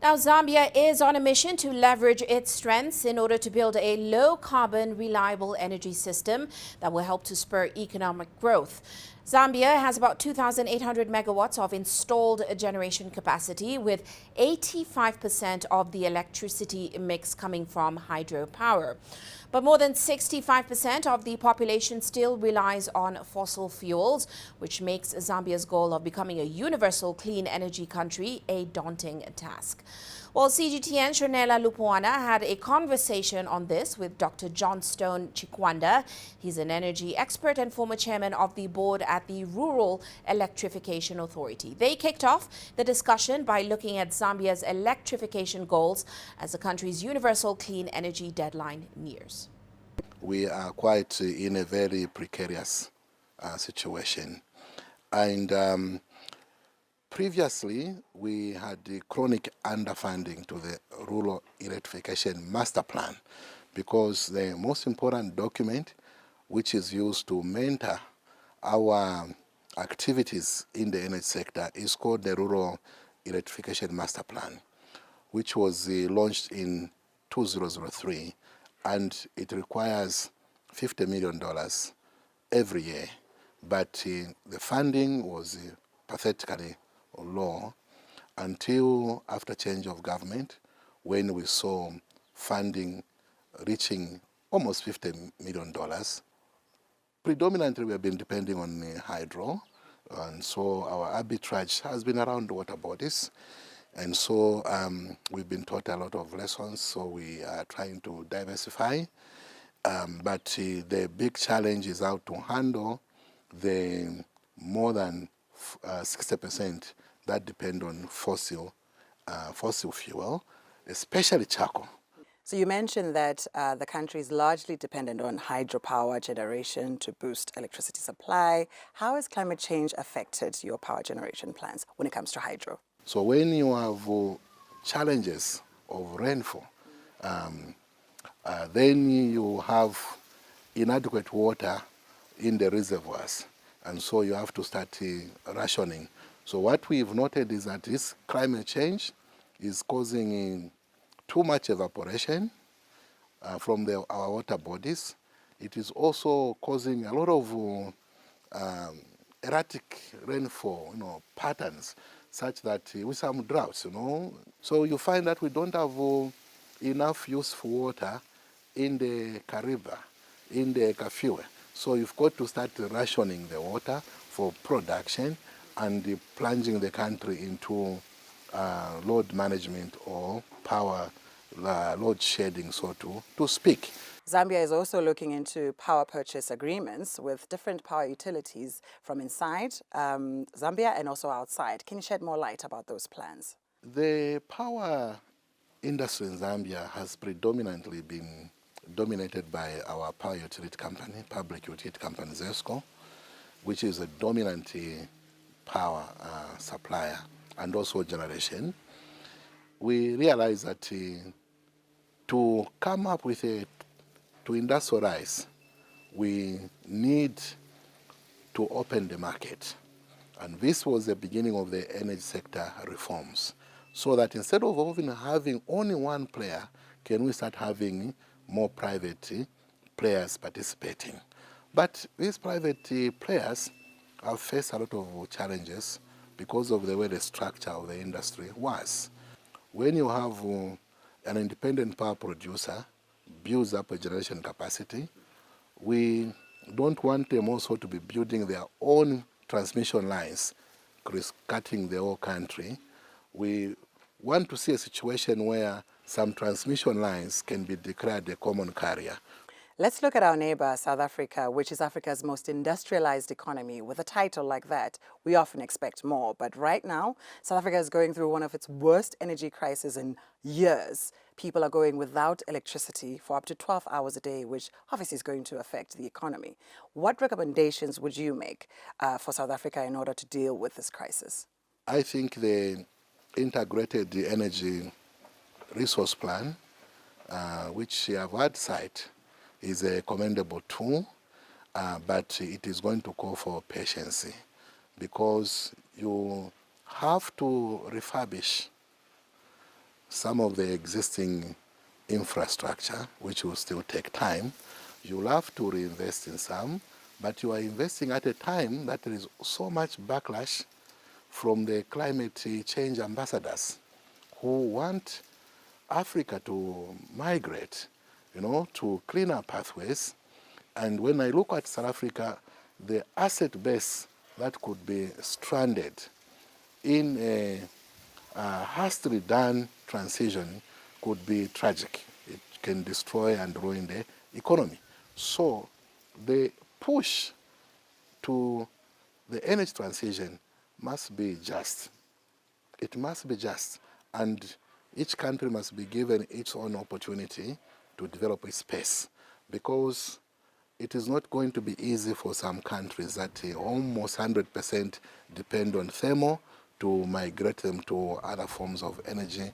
Now, Zambia is on a mission to leverage its strengths in order to build a low-carbon, reliable energy system that will help to spur economic growth. Zambia has about 2,800 megawatts of installed generation capacity, with 85% of the electricity mix coming from hydropower. But more than 65% of the population still relies on fossil fuels, which makes Zambia's goal of becoming a universal clean energy country a daunting task. Well, CGTN Shonela Lupuana had a conversation on this with Dr. Johnstone Chikwanda. He's an energy expert and former chairman of the board at the Rural Electrification Authority. They kicked off the discussion by looking at Zambia's electrification goals as the country's universal clean energy deadline nears. We are quite in a very precarious situation. And previously, we had the chronic underfunding to the Rural Electrification Master Plan, because the most important document which is used to mentor our activities in the energy sector is called the Rural Electrification Master Plan, which was launched in 2003, and it requires $50 million every year. But the funding was pathetically low until after change of government, when we saw funding reaching almost $50 million. Predominantly, we have been depending on hydro, and so our arbitrage has been around water bodies. And so we've been taught a lot of lessons, so we are trying to diversify. But the big challenge is how to handle the more than 60% that depend on fossil fuel, especially charcoal. So you mentioned that the country is largely dependent on hydropower generation to boost electricity supply. How has climate change affected your power generation plans when it comes to hydro? So when you have challenges of rainfall, then you have inadequate water in the reservoirs, and so you have to start rationing. So what we've noted is that this climate change is causing too much evaporation from our water bodies. It is also causing a lot of erratic rainfall, patterns, such that with some droughts, So you find that we don't have enough useful water in the Kariba, in the Kafue. So you've got to start rationing the water for production and plunging the country into load management or power load shedding, so to speak. Zambia is also looking into power purchase agreements with different power utilities from inside Zambia and also outside. Can you shed more light about those plans? The power industry in Zambia has predominantly been dominated by our power utility company, public utility company, ZESCO, which is a dominant power supplier and also generation. We realize that to come up with to industrialize, we need to open the market. And this was the beginning of the energy sector reforms, so that instead of even having only one player, can we start having more private players participating. But these private players have faced a lot of challenges because of the way the structure of the industry was. When you have an independent power producer builds up a generation capacity, we don't want them also to be building their own transmission lines, cutting the whole country. We want to see a situation where some transmission lines can be declared a common carrier. Let's look at our neighbor, South Africa, which is Africa's most industrialized economy. With a title like that, we often expect more. But right now, South Africa is going through one of its worst energy crises in years. People are going without electricity for up to 12 hours a day, which obviously is going to affect the economy. What recommendations would you make for South Africa in order to deal with this crisis? I think the integrated energy resource plan, which you have had sight, is a commendable tool, but it is going to call for patience, because you have to refurbish some of the existing infrastructure, which will still take time. You'll have to reinvest in some, but you are investing at a time that there is so much backlash from the climate change ambassadors who want Africa to migrate, to cleaner pathways. And when I look at South Africa, the asset base that could be stranded in a hastily done transition could be tragic. It can destroy and ruin the economy. So the push to the energy transition must be just. It must be just. And each country must be given its own opportunity to develop its space, because it is not going to be easy for some countries that almost 100% depend on thermal to migrate them to other forms of energy